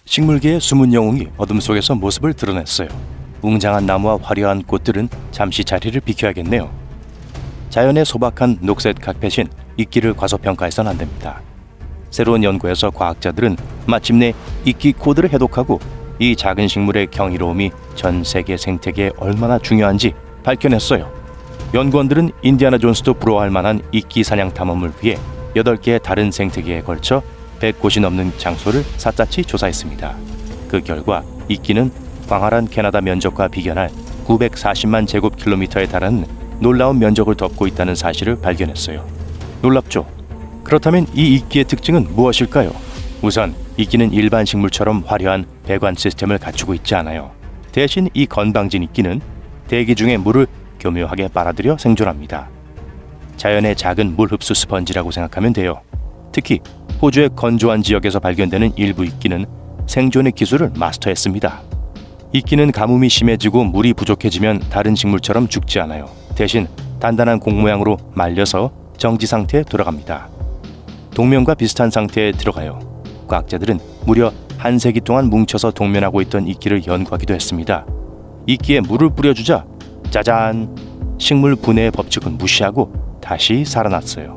식물계의 숨은 영웅이 어둠 속에서 모습을 드러냈어요. 웅장한 나무와 화려한 꽃들은 잠시 자리를 비켜야겠네요. 자연의 소박한 녹색 카펫인 이끼를 과소평가해서는 안 됩니다. 새로운 연구에서 과학자들은 마침내 이끼 코드를 해독하고 이 작은 식물의 경이로움이 전 세계 생태계에 얼마나 중요한지 밝혀냈어요. 연구원들은 인디아나 존스도 부러워할 만한 이끼 사냥 탐험을 위해 8개의 다른 생태계에 걸쳐 100곳이 넘는 장소를 샅샅이 조사했습니다. 그 결과 이끼는 광활한 캐나다 면적과 비견할 940만 제곱킬로미터에 달하는 놀라운 면적을 덮고 있다는 사실을 발견했어요. 놀랍죠? 그렇다면 이 이끼의 특징은 무엇일까요? 우선 이끼는 일반 식물처럼 화려한 배관 시스템을 갖추고 있지 않아요. 대신 이 건방진 이끼는 대기 중의 물을 교묘하게 빨아들여 생존합니다. 자연의 작은 물 흡수 스펀지라고 생각하면 돼요. 특히 호주의 건조한 지역에서 발견되는 일부 이끼는 생존의 기술을 마스터했습니다. 이끼는 가뭄이 심해지고 물이 부족해지면 다른 식물처럼 죽지 않아요. 대신 단단한 공 모양으로 말려서 정지 상태에 돌아갑니다. 동면과 비슷한 상태에 들어가요. 과학자들은 무려 한 세기 동안 뭉쳐서 동면하고 있던 이끼를 연구하기도 했습니다. 이끼에 물을 뿌려주자 짜잔! 식물 분해의 법칙은 무시하고 다시 살아났어요.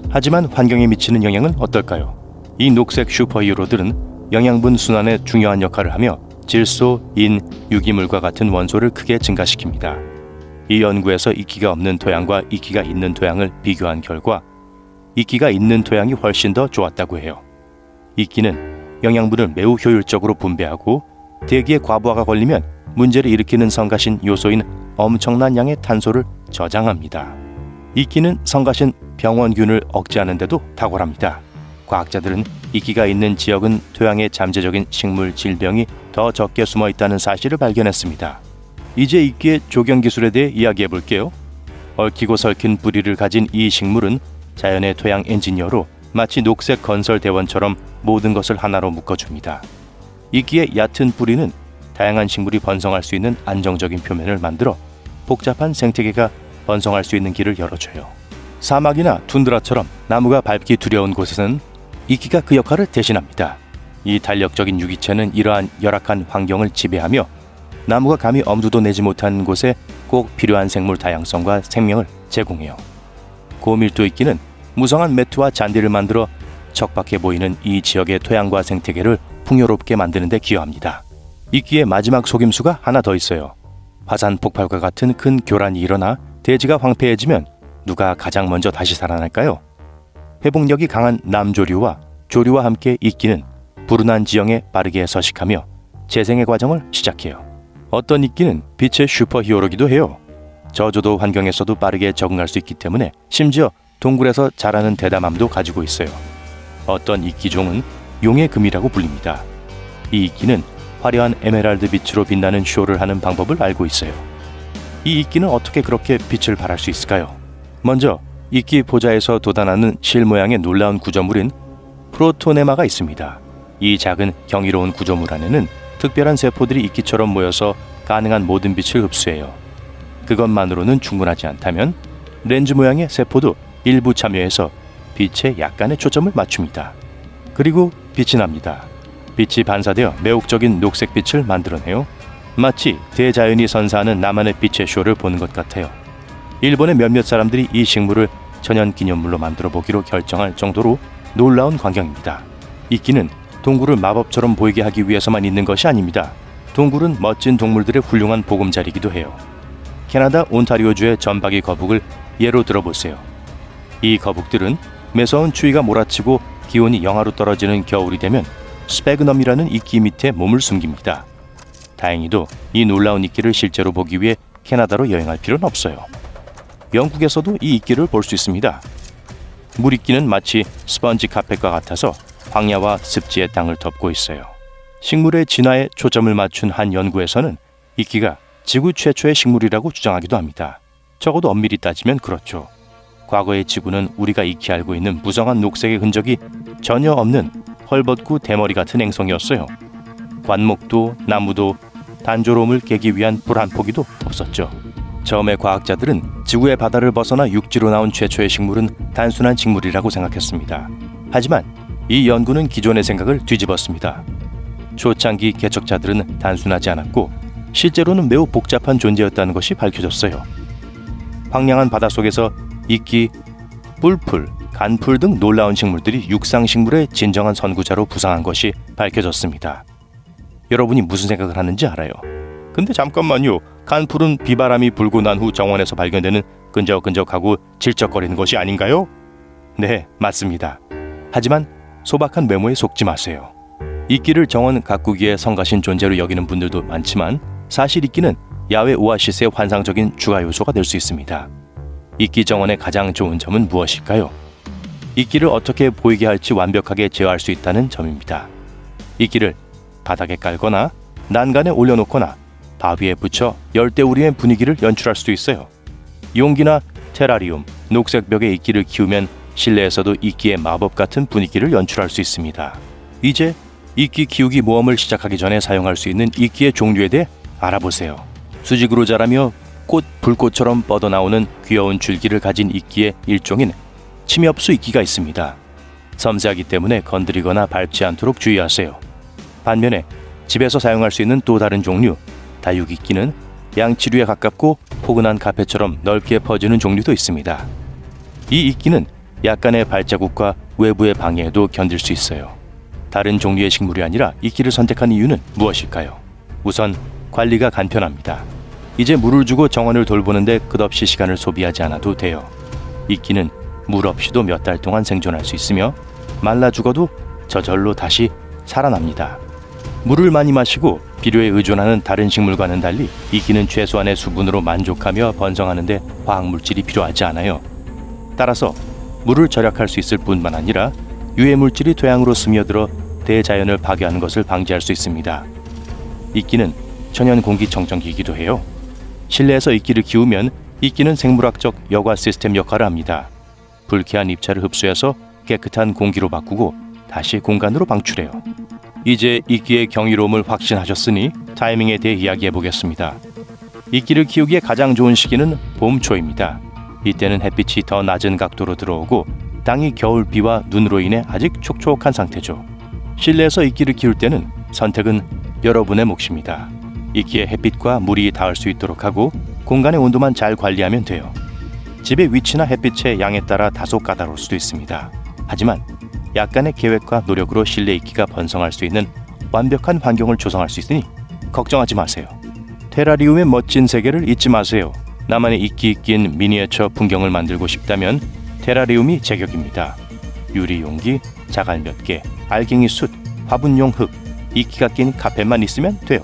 하지만 환경에 미치는 영향은 어떨까요? 이 녹색 슈퍼히어로들은 영양분 순환에 중요한 역할을 하며 질소, 인, 유기물과 같은 원소를 크게 증가시킵니다. 이 연구에서 이끼가 없는 토양과 이끼가 있는 토양을 비교한 결과 이끼가 있는 토양이 훨씬 더 좋았다고 해요. 이끼는 영양분을 매우 효율적으로 분배하고 대기의 과부하가 걸리면 문제를 일으키는 성가신 요소인 엄청난 양의 탄소를 저장합니다. 이끼는 성가신 병원균을 억제하는 데도 탁월합니다. 과학자들은 이끼가 있는 지역은 토양에 잠재적인 식물 질병이 더 적게 숨어 있다는 사실을 발견했습니다. 이제 이끼의 조경 기술에 대해 이야기해 볼게요. 얽히고 설킨 뿌리를 가진 이 식물은 자연의 토양 엔지니어로 마치 녹색 건설 대원처럼 모든 것을 하나로 묶어줍니다. 이끼의 얕은 뿌리는 다양한 식물이 번성할 수 있는 안정적인 표면을 만들어 복잡한 생태계가 번성할 수 있는 길을 열어줘요. 사막이나 툰드라처럼 나무가 밟기 두려운 곳에서는 이끼가 그 역할을 대신합니다. 이 달력적인 유기체는 이러한 열악한 환경을 지배하며 나무가 감히 엄두도 내지 못한 곳에 꼭 필요한 생물 다양성과 생명을 제공해요. 고밀도 이끼는 무성한 매트와 잔디를 만들어 척박해 보이는 이 지역의 토양과 생태계를 풍요롭게 만드는 데 기여합니다. 이끼의 마지막 속임수가 하나 더 있어요. 화산 폭발과 같은 큰 교란이 일어나 대지가 황폐해지면 누가 가장 먼저 다시 살아날까요? 회복력이 강한 남조류와 조류와 함께 이끼는 불운한 지형에 빠르게 서식하며 재생의 과정을 시작해요. 어떤 이끼는 빛의 슈퍼히어로기도 해요. 저조도 환경에서도 빠르게 적응할 수 있기 때문에 심지어 동굴에서 자라는 대담함도 가지고 있어요. 어떤 이끼종은 용의 금이라고 불립니다. 이 이끼는 화려한 에메랄드 빛으로 빛나는 쇼를 하는 방법을 알고 있어요. 이 이끼는 어떻게 그렇게 빛을 발할 수 있을까요? 먼저 이끼 보자에서 돋아나는 실 모양의 놀라운 구조물인 프로토네마가 있습니다. 이 작은 경이로운 구조물 안에는 특별한 세포들이 이끼처럼 모여서 가능한 모든 빛을 흡수해요. 그것만으로는 충분하지 않다면 렌즈 모양의 세포도 일부 참여해서 빛에 약간의 초점을 맞춥니다. 그리고 빛이 납니다. 빛이 반사되어 매혹적인 녹색 빛을 만들어내요. 마치 대자연이 선사하는 나만의 빛의 쇼를 보는 것 같아요. 일본의 몇몇 사람들이 이 식물을 천연기념물로 만들어 보기로 결정할 정도로 놀라운 광경입니다. 이끼는 동굴을 마법처럼 보이게 하기 위해서만 있는 것이 아닙니다. 동굴은 멋진 동물들의 훌륭한 보금자리이기도 해요. 캐나다 온타리오주의 점박이 거북을 예로 들어보세요. 이 거북들은 매서운 추위가 몰아치고 기온이 영하로 떨어지는 겨울이 되면 스페그넘이라는 이끼 밑에 몸을 숨깁니다. 다행히도 이 놀라운 이끼를 실제로 보기 위해 캐나다로 여행할 필요는 없어요. 영국에서도 이 이끼를 볼 수 있습니다. 물이끼는 마치 스펀지 카펫과 같아서 황야와 습지의 땅을 덮고 있어요. 식물의 진화에 초점을 맞춘 한 연구에서는 이끼가 지구 최초의 식물이라고 주장하기도 합니다. 적어도 엄밀히 따지면 그렇죠. 과거의 지구는 우리가 익히 알고 있는 무성한 녹색의 흔적이 전혀 없는 헐벗고 대머리 같은 행성이었어요. 관목도 나무도 단조로움을 깨기 위한 불 한 포기도 없었죠. 처음에 과학자들은 지구의 바다를 벗어나 육지로 나온 최초의 식물은 단순한 식물이라고 생각했습니다. 하지만 이 연구는 기존의 생각을 뒤집었습니다. 초창기 개척자들은 단순하지 않았고 실제로는 매우 복잡한 존재였다는 것이 밝혀졌어요. 황량한 바닷속에서 이끼, 뿔풀, 간풀 등 놀라운 식물들이 육상식물의 진정한 선구자로 부상한 것이 밝혀졌습니다. 여러분이 무슨 생각을 하는지 알아요. 근데 잠깐만요. 간풀은 비바람이 불고 난 후 정원에서 발견되는 끈적끈적하고 질적거리는 것이 아닌가요? 네, 맞습니다. 하지만 소박한 외모에 속지 마세요. 이끼를 정원 가꾸기에 성가신 존재로 여기는 분들도 많지만 사실 이끼는 야외 오아시스의 환상적인 추가 요소가 될 수 있습니다. 이끼 정원의 가장 좋은 점은 무엇일까요? 이끼를 어떻게 보이게 할지 완벽하게 제어할 수 있다는 점입니다. 이끼를 바닥에 깔거나 난간에 올려놓거나 바위에 붙여 열대우림의 분위기를 연출할 수도 있어요. 용기나 테라리움, 녹색 벽에 이끼를 키우면 실내에서도 이끼의 마법 같은 분위기를 연출할 수 있습니다. 이제 이끼 키우기 모험을 시작하기 전에 사용할 수 있는 이끼의 종류에 대해 알아보세요. 수직으로 자라며 불꽃처럼 뻗어나오는 귀여운 줄기를 가진 이끼의 일종인 침엽수 이끼가 있습니다. 섬세하기 때문에 건드리거나 밟지 않도록 주의하세요. 반면에 집에서 사용할 수 있는 또 다른 종류, 다육이끼는 양치류에 가깝고 포근한 카페처럼 넓게 퍼지는 종류도 있습니다. 이 이끼는 약간의 발자국과 외부의 방해에도 견딜 수 있어요. 다른 종류의 식물이 아니라 이끼를 선택한 이유는 무엇일까요? 우선 관리가 간편합니다. 이제 물을 주고 정원을 돌보는데 끝없이 시간을 소비하지 않아도 돼요. 이끼는 물 없이도 몇 달 동안 생존할 수 있으며 말라 죽어도 저절로 다시 살아납니다. 물을 많이 마시고 비료에 의존하는 다른 식물과는 달리 이끼는 최소한의 수분으로 만족하며 번성하는데 화학물질이 필요하지 않아요. 따라서 물을 절약할 수 있을 뿐만 아니라 유해물질이 토양으로 스며들어 대자연을 파괴하는 것을 방지할 수 있습니다. 이끼는 천연 공기청정기이기도 해요. 실내에서 이끼를 키우면 이끼는 생물학적 여과 시스템 역할을 합니다. 불쾌한 입자를 흡수해서 깨끗한 공기로 바꾸고 다시 공간으로 방출해요. 이제 이끼의 경이로움을 확신하셨으니 타이밍에 대해 이야기해 보겠습니다. 이끼를 키우기에 가장 좋은 시기는 봄 초입니다. 이때는 햇빛이 더 낮은 각도로 들어오고 땅이 겨울 비와 눈으로 인해 아직 촉촉한 상태죠. 실내에서 이끼를 키울 때는 선택은 여러분의 몫입니다. 이끼에 햇빛과 물이 닿을 수 있도록 하고 공간의 온도만 잘 관리하면 돼요. 집의 위치나 햇빛의 양에 따라 다소 까다로울 수도 있습니다. 하지만 약간의 계획과 노력으로 실내 이끼가 번성할 수 있는 완벽한 환경을 조성할 수 있으니 걱정하지 마세요. 테라리움의 멋진 세계를 잊지 마세요. 나만의 이끼 낀 미니어처 풍경을 만들고 싶다면 테라리움이 제격입니다. 유리 용기, 자갈 몇 개, 알갱이 숯, 화분용 흙, 이끼가 낀 카펫만 있으면 돼요.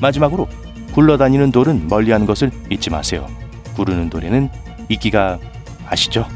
마지막으로 굴러다니는 돌은 멀리하는 것을 잊지 마세요. 구르는 돌에는 이끼가 아시죠?